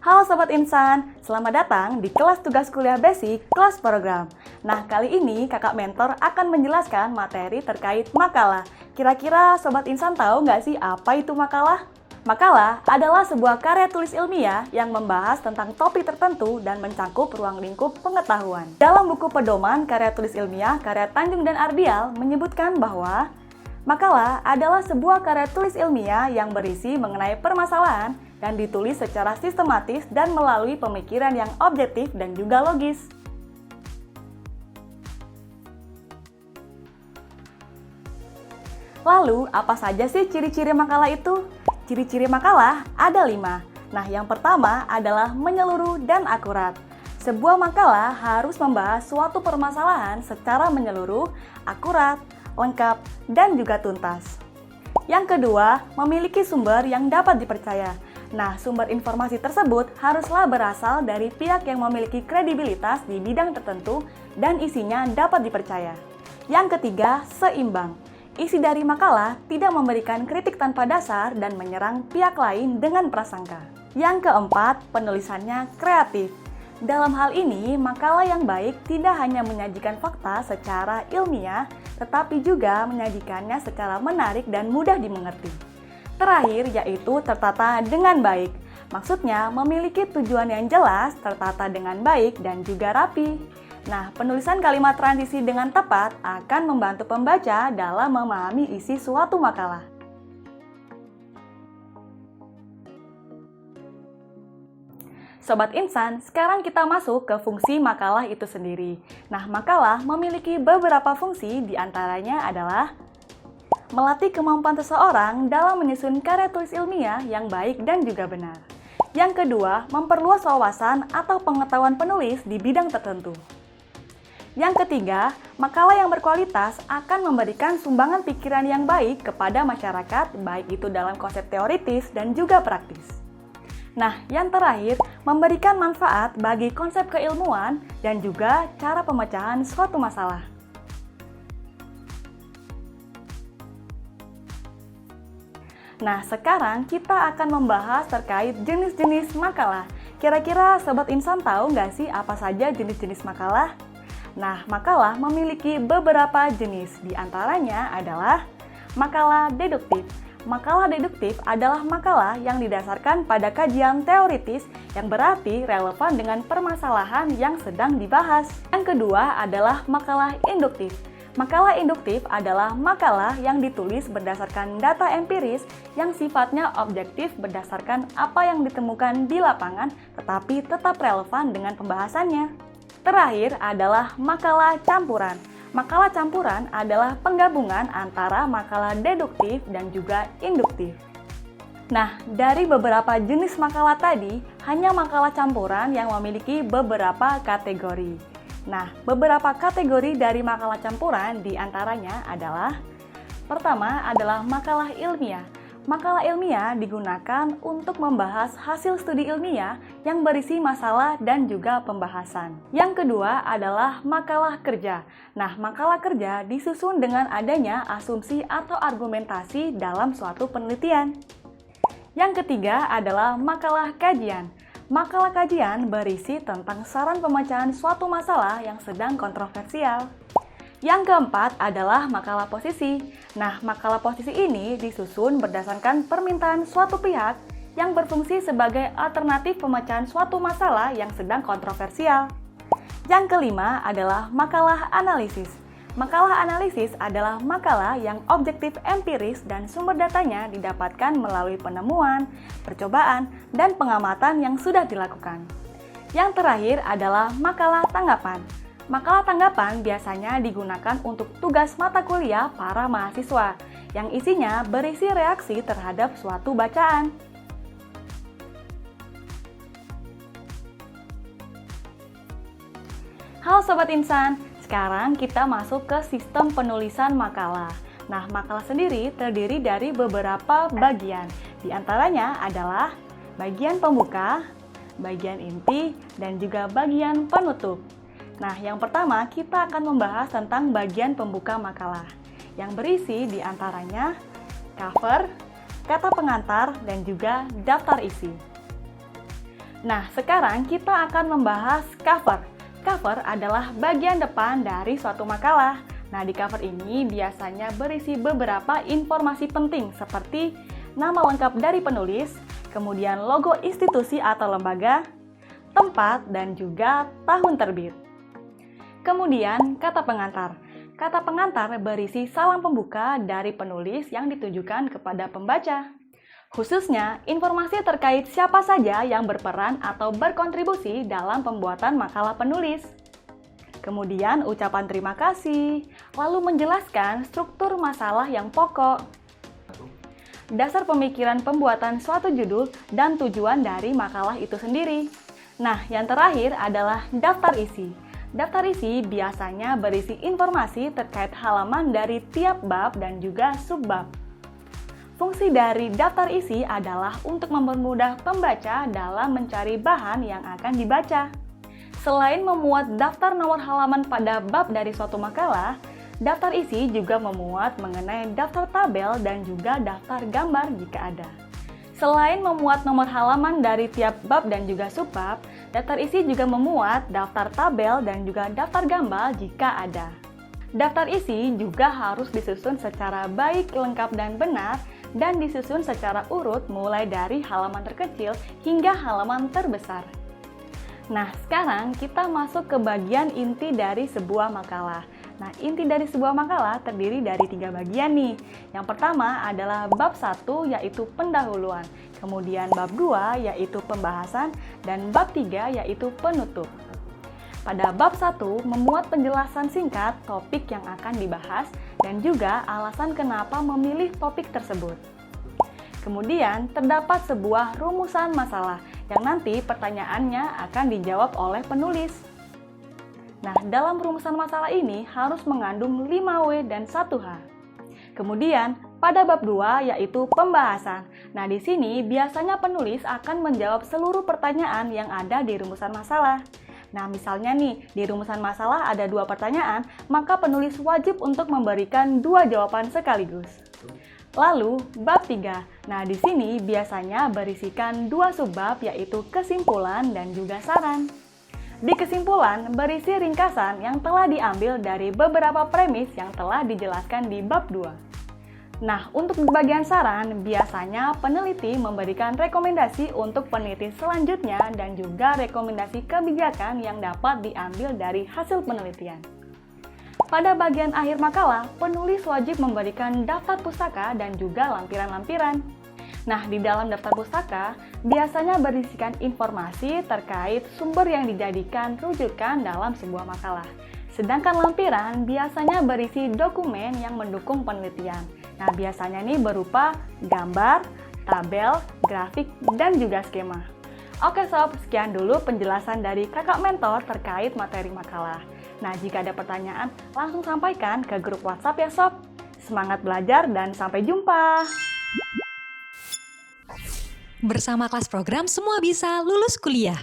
Halo Sobat Insan, selamat datang di kelas tugas kuliah basic kelas program. Nah, kali ini kakak mentor akan menjelaskan materi terkait makalah. Kira-kira Sobat Insan tahu nggak sih apa itu makalah? Makalah adalah sebuah karya tulis ilmiah yang membahas tentang topik tertentu dan mencakup ruang lingkup pengetahuan. Dalam buku pedoman karya tulis ilmiah karya Tanjung dan Ardial menyebutkan bahwa makalah adalah sebuah karya tulis ilmiah yang berisi mengenai permasalahan dan ditulis secara sistematis dan melalui pemikiran yang objektif dan juga logis. Lalu, apa saja sih ciri-ciri makalah itu? Ciri-ciri makalah ada 5. Nah, yang pertama adalah menyeluruh dan akurat. Sebuah makalah harus membahas suatu permasalahan secara menyeluruh, akurat, lengkap, dan juga tuntas. Yang kedua, memiliki sumber yang dapat dipercaya. Nah, sumber informasi tersebut haruslah berasal dari pihak yang memiliki kredibilitas di bidang tertentu dan isinya dapat dipercaya. Yang ketiga, seimbang. Isi dari makalah tidak memberikan kritik tanpa dasar dan menyerang pihak lain dengan prasangka. Yang keempat, penulisannya kreatif. Dalam hal ini, makalah yang baik tidak hanya menyajikan fakta secara ilmiah, tetapi juga menyajikannya secara menarik dan mudah dimengerti. Terakhir, yaitu tertata dengan baik. Maksudnya, memiliki tujuan yang jelas, tertata dengan baik, dan juga rapi. Nah, penulisan kalimat transisi dengan tepat akan membantu pembaca dalam memahami isi suatu makalah. Sobat Insan, sekarang kita masuk ke fungsi makalah itu sendiri. Nah, makalah memiliki beberapa fungsi, diantaranya adalah melatih kemampuan seseorang dalam menyusun karya tulis ilmiah yang baik dan juga benar. Yang kedua, memperluas wawasan atau pengetahuan penulis di bidang tertentu. Yang ketiga, makalah yang berkualitas akan memberikan sumbangan pikiran yang baik kepada masyarakat, baik itu dalam konsep teoritis dan juga praktis. Nah, yang terakhir, memberikan manfaat bagi konsep keilmuan dan juga cara pemecahan suatu masalah. Nah, sekarang kita akan membahas terkait jenis-jenis makalah. Kira-kira Sobat Insan tahu nggak sih apa saja jenis-jenis makalah? Nah, makalah memiliki beberapa jenis. Di antaranya adalah makalah deduktif. Makalah deduktif adalah makalah yang didasarkan pada kajian teoritis yang berarti relevan dengan permasalahan yang sedang dibahas. Yang kedua adalah makalah induktif. Makalah induktif adalah makalah yang ditulis berdasarkan data empiris yang sifatnya objektif berdasarkan apa yang ditemukan di lapangan tetapi tetap relevan dengan pembahasannya. Terakhir adalah makalah campuran. Makalah campuran adalah penggabungan antara makalah deduktif dan juga induktif. Nah, dari beberapa jenis makalah tadi, hanya makalah campuran yang memiliki beberapa kategori. Nah, beberapa kategori dari makalah campuran diantaranya adalah pertama adalah makalah ilmiah. Makalah ilmiah digunakan untuk membahas hasil studi ilmiah yang berisi masalah dan juga pembahasan. Yang kedua adalah makalah kerja. Nah, makalah kerja disusun dengan adanya asumsi atau argumentasi dalam suatu penelitian. Yang ketiga adalah makalah kajian. Makalah kajian berisi tentang saran pemecahan suatu masalah yang sedang kontroversial. Yang keempat adalah makalah posisi. Nah, makalah posisi ini disusun berdasarkan permintaan suatu pihak yang berfungsi sebagai alternatif pemecahan suatu masalah yang sedang kontroversial. Yang kelima adalah makalah analisis. Makalah analisis adalah makalah yang objektif empiris dan sumber datanya didapatkan melalui penemuan, percobaan, dan pengamatan yang sudah dilakukan. Yang terakhir adalah makalah tanggapan. Makalah tanggapan biasanya digunakan untuk tugas mata kuliah para mahasiswa, yang isinya berisi reaksi terhadap suatu bacaan. Halo Sobat Insan, sekarang kita masuk ke sistem penulisan makalah. Nah, makalah sendiri terdiri dari beberapa bagian. Di antaranya adalah bagian pembuka, bagian inti, dan juga bagian penutup. Nah, yang pertama kita akan membahas tentang bagian pembuka makalah yang berisi di antaranya cover, kata pengantar, dan juga daftar isi. Nah, sekarang kita akan membahas cover. Cover adalah bagian depan dari suatu makalah. Nah, di cover ini biasanya berisi beberapa informasi penting seperti nama lengkap dari penulis, kemudian logo institusi atau lembaga, tempat, dan juga tahun terbit. Kemudian, kata pengantar. Kata pengantar berisi salam pembuka dari penulis yang ditujukan kepada pembaca. Khususnya, informasi terkait siapa saja yang berperan atau berkontribusi dalam pembuatan makalah penulis. Kemudian, ucapan terima kasih, lalu menjelaskan struktur masalah yang pokok, dasar pemikiran pembuatan suatu judul, dan tujuan dari makalah itu sendiri. Nah, yang terakhir adalah daftar isi. Daftar isi biasanya berisi informasi terkait halaman dari tiap bab dan juga subbab. Fungsi dari daftar isi adalah untuk mempermudah pembaca dalam mencari bahan yang akan dibaca. Selain memuat daftar nomor halaman pada bab dari suatu makalah, daftar isi juga memuat mengenai daftar tabel dan juga daftar gambar jika ada. Selain memuat nomor halaman dari tiap bab dan juga subbab, daftar isi juga memuat daftar tabel dan juga daftar gambar jika ada. Daftar isi juga harus disusun secara baik, lengkap, dan benar, dan disusun secara urut mulai dari halaman terkecil hingga halaman terbesar. Nah, sekarang kita masuk ke bagian inti dari sebuah makalah. Nah, inti dari sebuah makalah terdiri dari 3 bagian nih. Yang pertama adalah bab 1 yaitu pendahuluan, kemudian bab 2 yaitu pembahasan, dan bab 3 yaitu penutup. Pada bab 1 memuat penjelasan singkat topik yang akan dibahas dan juga alasan kenapa memilih topik tersebut. Kemudian terdapat sebuah rumusan masalah yang nanti pertanyaannya akan dijawab oleh penulis. Nah, dalam rumusan masalah ini harus mengandung 5W dan 1H. Kemudian, pada bab 2 yaitu pembahasan. Nah, di sini biasanya penulis akan menjawab seluruh pertanyaan yang ada di rumusan masalah. Nah, misalnya nih, di rumusan masalah ada 2 pertanyaan, maka penulis wajib untuk memberikan 2 jawaban sekaligus. Lalu, bab 3. Nah, di sini biasanya berisikan 2 subbab yaitu kesimpulan dan juga saran. Di kesimpulan berisi ringkasan yang telah diambil dari beberapa premis yang telah dijelaskan di bab 2. Nah, untuk di bagian saran, biasanya peneliti memberikan rekomendasi untuk peneliti selanjutnya dan juga rekomendasi kebijakan yang dapat diambil dari hasil penelitian. Pada bagian akhir makalah, penulis wajib memberikan daftar pustaka dan juga lampiran-lampiran. Nah, di dalam daftar pustaka, biasanya berisikan informasi terkait sumber yang dijadikan rujukan dalam sebuah makalah. Sedangkan lampiran biasanya berisi dokumen yang mendukung penelitian. Nah, biasanya nih berupa gambar, tabel, grafik, dan juga skema. Oke sob, sekian dulu penjelasan dari kakak mentor terkait materi makalah. Nah, jika ada pertanyaan, langsung sampaikan ke grup WhatsApp ya sob. Semangat belajar dan sampai jumpa! Bersama kelas program Semua Bisa Lulus Kuliah.